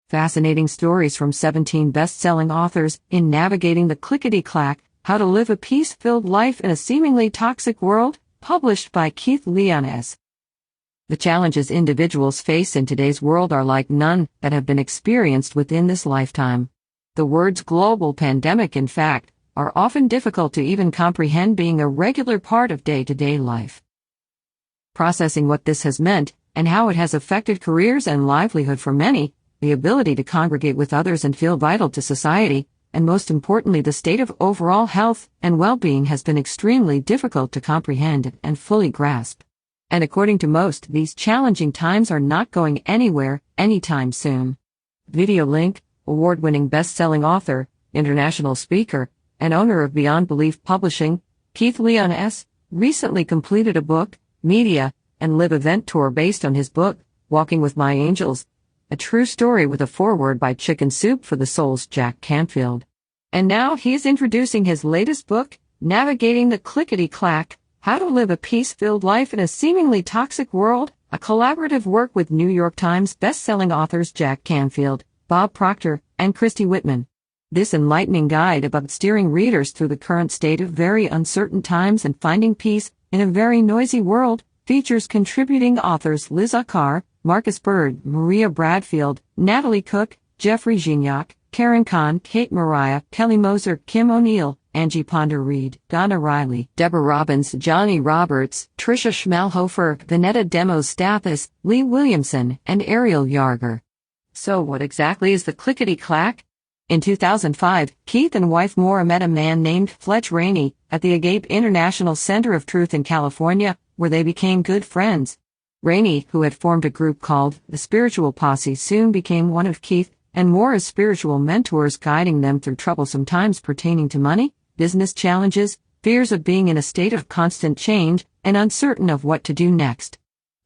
Fascinating stories from 17 best-selling authors in Navigating the Clickety Clack, How to Live a Peace-Filled Life in a Seemingly Toxic World, published by Keith Leones. The challenges individuals face in today's world are like none that have been experienced within this lifetime. The words global pandemic, in fact, are often difficult to even comprehend, being a regular part of day-to-day life. Processing what this has meant and how it has affected careers and livelihood for many, the ability to congregate with others and feel vital to society, and most importantly the state of overall health and well-being has been extremely difficult to comprehend and fully grasp. And according to most, these challenging times are not going anywhere anytime soon. Video link, award-winning best-selling author, international speaker, and owner of Beyond Belief Publishing, Keith Leones, recently completed a book, media, and live event tour based on his book, Walking with My Angels, a true story with a foreword by Chicken Soup for the Soul's Jack Canfield. And now he is introducing his latest book, Navigating the Clickety Clack, How to Live a Peace-Filled Life in a Seemingly Toxic World, a collaborative work with New York Times best-selling authors Jack Canfield, Bob Proctor, and Christy Whitman. This enlightening guide about steering readers through the current state of very uncertain times and finding peace in a very noisy world features contributing authors Liz Akar, Marcus Bird, Maria Bradfield, Natalie Cook, Jeffrey Gignac, Karen Kahn, Kate Mariah, Kelly Moser, Kim O'Neill, Angie Ponder-Reed, Donna Riley, Deborah Robbins, Johnny Roberts, Tricia Schmelhofer, Vanetta Demos-Stathis, Lee Williamson, and Ariel Yarger. So what exactly is the Clickety Clack? In 2005, Keith and wife Maura met a man named Fletch Rainey at the Agape International Center of Truth in California, where they became good friends. Rainey, who had formed a group called the Spiritual Posse, soon became one of Keith and Maura's spiritual mentors, guiding them through troublesome times pertaining to money, business challenges, fears of being in a state of constant change, and uncertain of what to do next.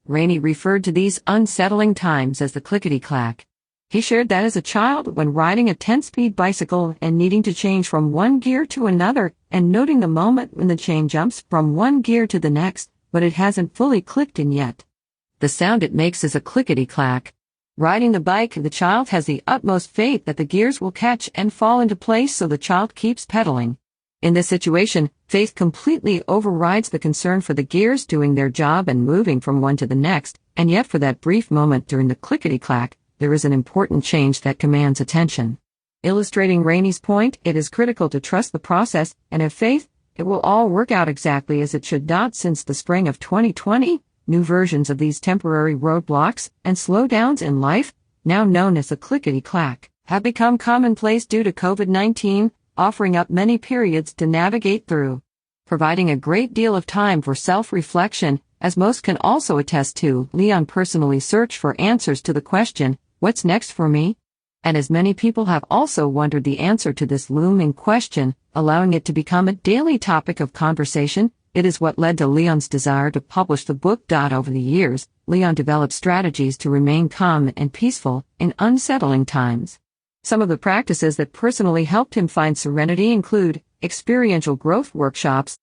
Rainey referred to these unsettling times as the Clickety Clack. He shared that as a child, when riding a 10-speed bicycle and needing to change from one gear to another, and noting the moment when the chain jumps from one gear to the next, but it hasn't fully clicked in yet. The sound it makes is a clickety clack. Riding the bike, the child has the utmost faith that the gears will catch and fall into place, so the child keeps pedaling. In this situation, faith completely overrides the concern for the gears doing their job and moving from one to the next, and yet for that brief moment during the clickety clack, there is an important change that commands attention. Illustrating Rainey's point, it is critical to trust the process and have faith it will all work out exactly as it should. Since the spring of 2020, new versions of these temporary roadblocks and slowdowns in life, now known as the clickety clack, have become commonplace due to COVID-19, offering up many periods to navigate through, providing a great deal of time for self-reflection, as most can also attest to. Leon personally searched for answers to the question, what's next for me? And as many people have also wondered the answer to this looming question, allowing it to become a daily topic of conversation, it is what led to Leon's desire to publish the book. Over the years, Leon developed strategies to remain calm and peaceful in unsettling times. Some of the practices that personally helped him find serenity include experiential growth workshops,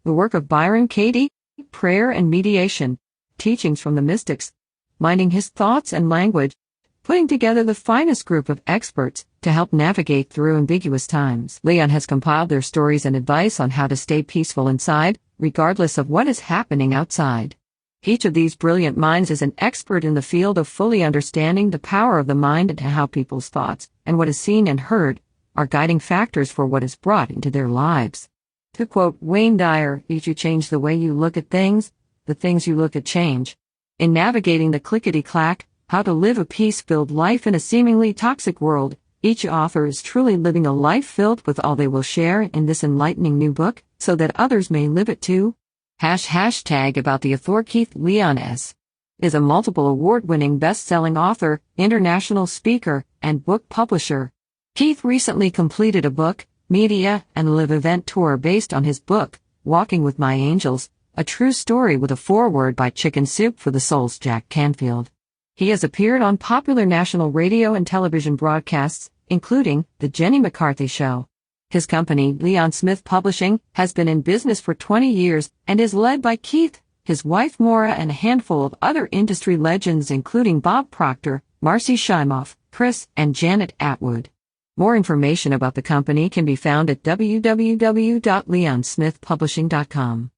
the work of Byron Katie, prayer and mediation, teachings from the mystics, minding his thoughts and language, putting together the finest group of experts to help navigate through ambiguous times. Leon has compiled their stories and advice on how to stay peaceful inside, regardless of what is happening outside. Each of these brilliant minds is an expert in the field of fully understanding the power of the mind and how people's thoughts, and what is seen and heard, are guiding factors for what is brought into their lives. To quote Wayne Dyer, "If you change the way you look at things, the things you look at change." In Navigating the Clickety Clack, How to Live a Peace-Filled Life in a Seemingly Toxic World, each author is truly living a life filled with all they will share in this enlightening new book, so that others may live it too. Hashtag about the author. Keith Leones is a multiple award-winning best-selling author, international speaker, and book publisher. Keith recently completed a book, media, and live event tour based on his book, Walking with My Angels, a true story with a foreword by Chicken Soup for the Soul's Jack Canfield. He has appeared on popular national radio and television broadcasts, including The Jenny McCarthy Show. His company, Leon Smith Publishing, has been in business for 20 years and is led by Keith, his wife Maura, and a handful of other industry legends including Bob Proctor, Marcy Shimoff, Chris and Janet Atwood. More information about the company can be found at www.leonsmithpublishing.com.